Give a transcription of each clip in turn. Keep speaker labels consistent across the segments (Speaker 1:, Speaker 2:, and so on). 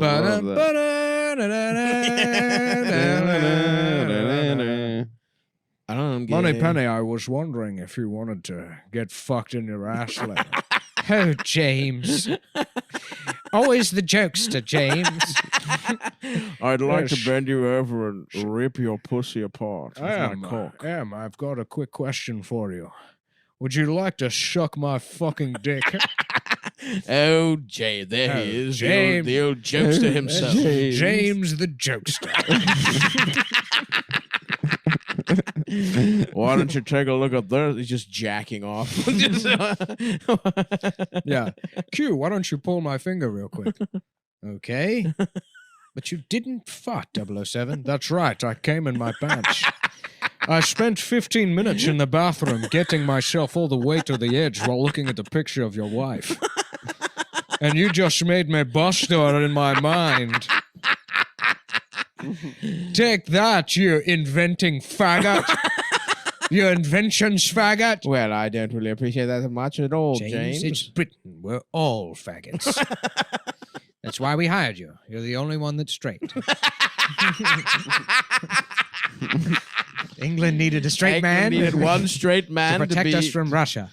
Speaker 1: I love that.
Speaker 2: Money Penny, I was wondering if you wanted to get fucked in your ass later. Oh, James. Always the jokester, James.
Speaker 1: I'd like to bend you over and rip your pussy apart with my cock.
Speaker 2: I've got a quick question for you. Would you like to suck my fucking dick?
Speaker 1: Oh, Jay, there he is.
Speaker 2: James.
Speaker 1: The old jokester himself.
Speaker 2: James the jokester.
Speaker 1: Why don't you take a look at this? He's just jacking off.
Speaker 2: Yeah. Q, why don't you pull my finger real quick? Okay. But you didn't fart, 007. That's right. I came in my pants. I spent 15 minutes in the bathroom getting myself all the way to the edge while looking at the picture of your wife. And you just made me bust her in my mind. Take that, you inventing faggot. You inventions faggot.
Speaker 1: Well, I don't really appreciate that much at all, James.
Speaker 2: It's Britain. We're all faggots. That's why we hired you. You're the only one that's straight. England needed a straight man.
Speaker 1: Needed one straight man
Speaker 2: to protect us from Russia.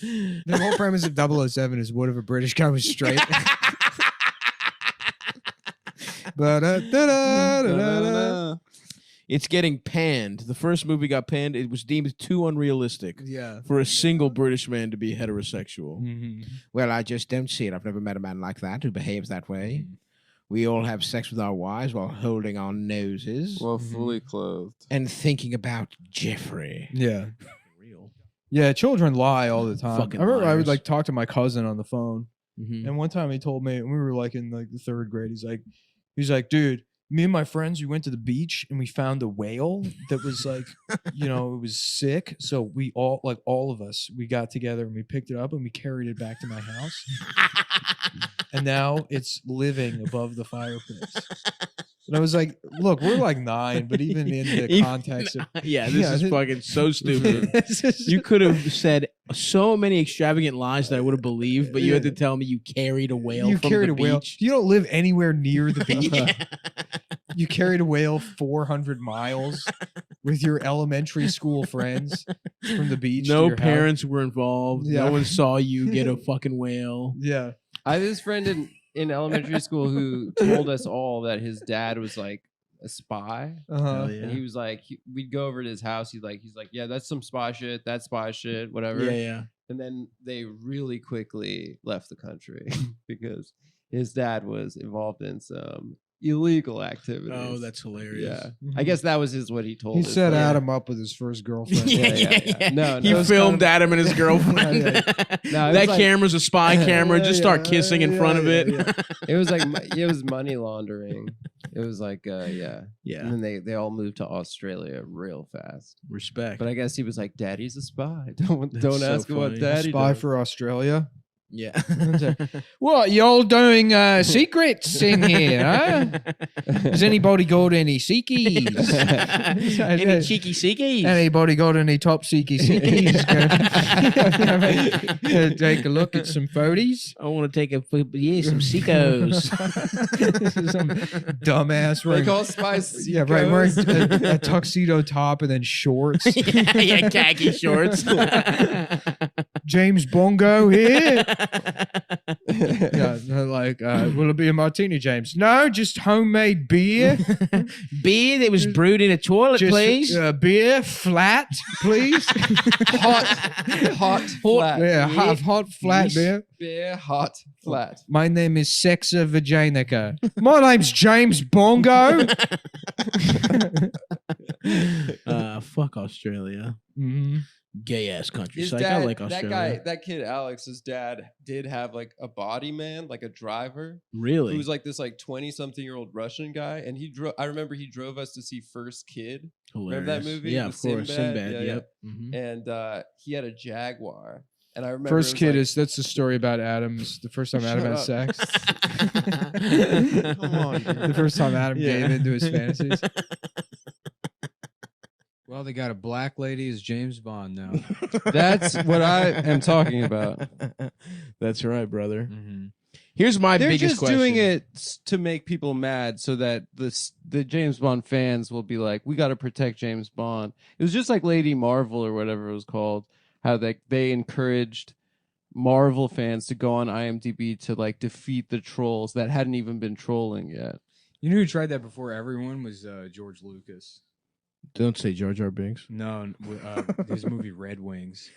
Speaker 2: The whole premise of 007 is what if a British guy was straight?
Speaker 1: It's getting panned. The first movie got panned. It was deemed too unrealistic
Speaker 2: Yeah.
Speaker 1: for a single British man to be heterosexual.
Speaker 2: Mm-hmm.
Speaker 1: Well, I just don't see it. I've never met a man like that who behaves that way. We all have sex with our wives while holding our noses.
Speaker 3: Well, fully clothed.
Speaker 1: And thinking about Jeffrey.
Speaker 2: Yeah.
Speaker 1: Real.
Speaker 4: Yeah, children lie all the time.
Speaker 1: Fucking
Speaker 4: I remember I would
Speaker 1: liars.
Speaker 4: like talk to my cousin on the phone,
Speaker 1: Mm-hmm.
Speaker 4: and one time he told me, and we were like in like the third grade. He's like, dude, me and my friends, we went to the beach and we found a whale that was like, it was sick. So we all of us, we got together and we picked it up and we carried it back to my house. And now it's living above the fireplace. And I was like, look, we're like 9, but even in the context of...
Speaker 1: Yeah, this is fucking so stupid. You could have said so many extravagant lies that I would have believed, but you had to tell me you carried a whale from the beach.
Speaker 4: You don't live anywhere near the beach. You carried a whale 400 miles with your elementary school friends from the beach.
Speaker 1: No
Speaker 4: to your
Speaker 1: parents were involved.
Speaker 4: Yeah.
Speaker 1: No one saw you get a fucking whale.
Speaker 4: Yeah.
Speaker 3: I have this friend in elementary school who told us all that his dad was like a spy.
Speaker 4: Uh-huh.
Speaker 3: And he was like, we'd go over to his house. He's like, yeah, that's some spy shit. That's spy shit, whatever.
Speaker 1: Yeah.
Speaker 3: And then they really quickly left the country because his dad was involved in some illegal activities.
Speaker 1: Oh, that's hilarious.
Speaker 3: Yeah. I guess that was what he told
Speaker 4: He
Speaker 3: us.
Speaker 4: set
Speaker 3: like-
Speaker 4: Adam up with his first girlfriend.
Speaker 3: Yeah. No,
Speaker 1: He
Speaker 3: it was
Speaker 1: filmed
Speaker 3: kind of-
Speaker 1: Adam and his girlfriend.
Speaker 3: No, it was
Speaker 1: That
Speaker 3: like-
Speaker 1: camera's a spy camera. Just start kissing in front of it.
Speaker 3: It was like it was money laundering. It was like
Speaker 1: Yeah.
Speaker 3: And then they all moved to Australia real fast.
Speaker 1: Respect.
Speaker 3: But I guess he was like, "Daddy's a spy. Don't
Speaker 1: so
Speaker 3: ask him what
Speaker 1: funny.
Speaker 3: Daddy
Speaker 4: Spy
Speaker 3: does."
Speaker 4: for Australia.
Speaker 1: Yeah.
Speaker 2: What, y'all doing secrets in here, huh? Has anybody got any seekies?
Speaker 1: Any cheeky seekies?
Speaker 2: Anybody got any top seeky seekies? Take a look at some photos.
Speaker 1: I want to take some seekos.
Speaker 4: Some dumbass
Speaker 3: They
Speaker 4: wearing,
Speaker 3: call spies.
Speaker 4: yeah, right, wearing a tuxedo top and then shorts.
Speaker 1: yeah, khaki shorts.
Speaker 4: James Bongo here.
Speaker 2: Yeah, they're like, will it be a martini, James? No, just homemade beer.
Speaker 1: Beer that was brewed in a toilet,
Speaker 2: Just
Speaker 1: please.
Speaker 2: beer, flat, please.
Speaker 3: hot, flat.
Speaker 2: Yeah, hot, flat beer.
Speaker 3: Beer, hot, flat.
Speaker 2: My name is Sexa Vaginica. My name's James Bongo.
Speaker 1: Fuck Australia.
Speaker 2: Mhm.
Speaker 1: Gay ass country.
Speaker 3: His
Speaker 1: Psych.
Speaker 3: dad,
Speaker 1: I like Australia.
Speaker 3: that kid Alex's dad did have like a body man, like a driver,
Speaker 1: Really?
Speaker 3: who was like this like 20-something-year-old Russian guy, and he drove. I remember he drove us to see First Kid, remember that
Speaker 1: Hilarious.
Speaker 3: movie
Speaker 1: Yeah,
Speaker 3: with
Speaker 1: of course. Sinbad.
Speaker 3: Yeah,
Speaker 1: Yep. Mhm.
Speaker 3: and he had a Jaguar, and I remember
Speaker 4: First
Speaker 3: it was
Speaker 4: kid
Speaker 3: like,
Speaker 4: that's the story about Adam's, the first time Adam had
Speaker 3: Shut
Speaker 4: sex.
Speaker 3: Come on, dude.
Speaker 4: The first time Adam
Speaker 1: Yeah.
Speaker 4: gave into his fantasies.
Speaker 5: Well, they got a black lady as James Bond now.
Speaker 3: That's what I am talking about.
Speaker 1: That's right, brother.
Speaker 5: Mm-hmm.
Speaker 1: Here's my
Speaker 3: They're
Speaker 1: biggest
Speaker 3: just
Speaker 1: question.
Speaker 3: doing it to make people mad so that the James Bond fans will be like, we got to protect James Bond. It was just like Lady Marvel or whatever it was called, how they encouraged Marvel fans to go on IMDb to like defeat the trolls that hadn't even been trolling yet.
Speaker 5: You know who tried that before everyone was George Lucas.
Speaker 1: Don't say Jar Jar Binks.
Speaker 5: No, his movie Red Wings.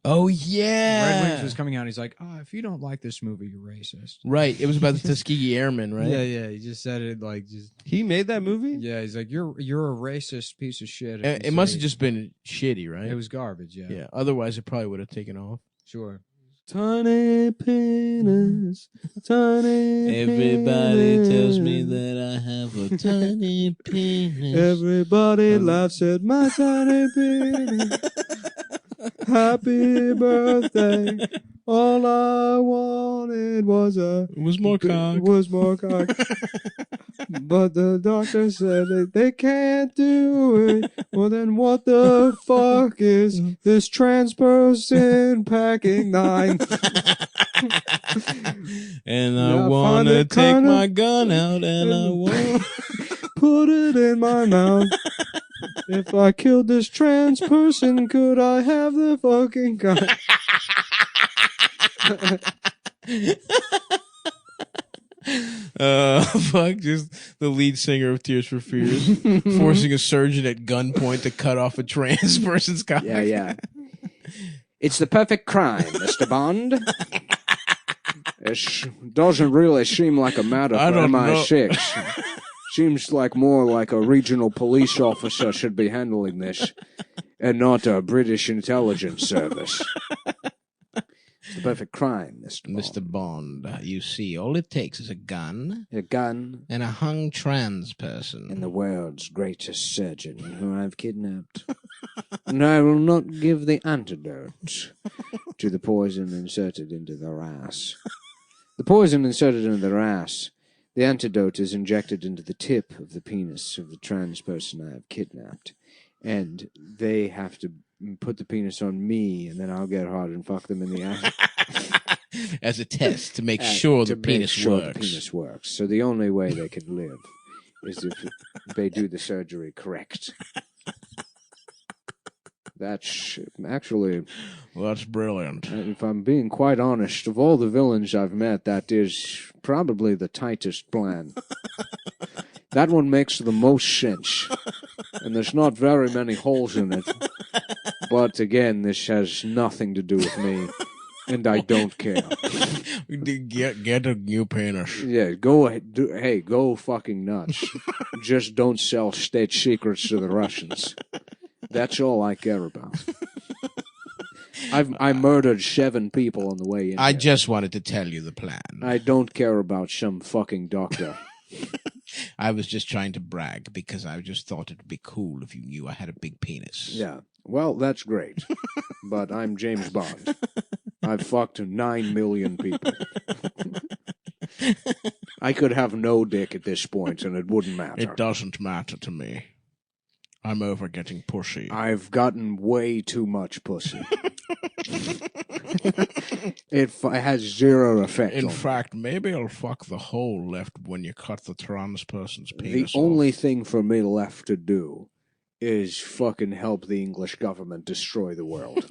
Speaker 1: Oh yeah,
Speaker 5: Red Wings was coming out. He's like, if you don't like this movie, you're racist.
Speaker 1: right. It was about the Tuskegee Airmen, right?
Speaker 5: Yeah. He just said it like just.
Speaker 3: He made that movie?
Speaker 5: Yeah, he's like, you're a racist piece of shit.
Speaker 1: It must have just been shitty, right?
Speaker 5: It was garbage. Yeah.
Speaker 1: Yeah. Otherwise, it probably would have taken off.
Speaker 5: Sure.
Speaker 3: Tiny penis, tiny
Speaker 1: Everybody
Speaker 3: penis.
Speaker 1: tells me that I have a tiny penis.
Speaker 3: Everybody laughs at my tiny penis. Happy birthday. All I wanted was
Speaker 1: more cock.
Speaker 3: Was more cock. But the doctor said that they can't do it. Well, then what the fuck is this trans person packing 9?
Speaker 1: And
Speaker 3: Yeah,
Speaker 1: I want to
Speaker 3: find it
Speaker 1: take
Speaker 3: kinda-
Speaker 1: my gun out and I want...
Speaker 3: Put it in my mouth. If I killed this trans person, could I have the fucking gun?
Speaker 1: Fuck, just the lead singer of Tears for Fears forcing a surgeon at gunpoint to cut off a trans person's cock.
Speaker 2: Yeah. It's the perfect crime, Mr. Bond. It doesn't really seem like a matter
Speaker 1: I
Speaker 2: for
Speaker 1: don't know.
Speaker 2: MI6. Seems like more like a regional police officer should be handling this, and not a British intelligence service. It's the perfect crime,
Speaker 1: Mr. Bond, you see, all it takes is a gun
Speaker 2: A gun
Speaker 1: and a hung trans person.
Speaker 2: and the world's greatest surgeon who I've kidnapped. And I will not give the antidote to the poison inserted into their ass. The poison inserted into their ass, the antidote is injected into the tip of the penis of the trans person I have kidnapped. And they have to put the penis on me, and then I'll get hard and fuck them in the ass.
Speaker 1: As a test to make sure
Speaker 2: to
Speaker 1: the
Speaker 2: make
Speaker 1: penis
Speaker 2: sure
Speaker 1: works.
Speaker 2: The penis works. So the only way they can live is if they do the surgery correct. That's actually,
Speaker 1: Well, that's brilliant.
Speaker 2: if I'm being quite honest, of all the villains I've met, that is probably the tightest plan. That one makes the most sense. And there's not very many holes in it. But again, this has nothing to do with me. And I don't care.
Speaker 1: Get a new penis.
Speaker 2: Yeah, go ahead. Hey, go fucking nuts. Just don't sell state secrets to the Russians. That's all I care about. I murdered 7 people on the way in.
Speaker 1: I
Speaker 2: here.
Speaker 1: just wanted to tell you the plan.
Speaker 2: I don't care about some fucking doctor.
Speaker 1: I was just trying to brag because I just thought it would be cool if you knew I had a big penis.
Speaker 2: Yeah. Well, that's great. But I'm James Bond. I've fucked 9 million people. I could have no dick at this point and it wouldn't matter.
Speaker 1: It doesn't matter to me. I'm over getting pushy.
Speaker 2: I've gotten way too much pussy. It has zero effect
Speaker 1: In
Speaker 2: on me.
Speaker 1: fact, maybe I'll fuck the hole left when you cut the trans person's
Speaker 2: The
Speaker 1: penis
Speaker 2: only
Speaker 1: off.
Speaker 2: thing for me left to do is fucking help the English government destroy the world.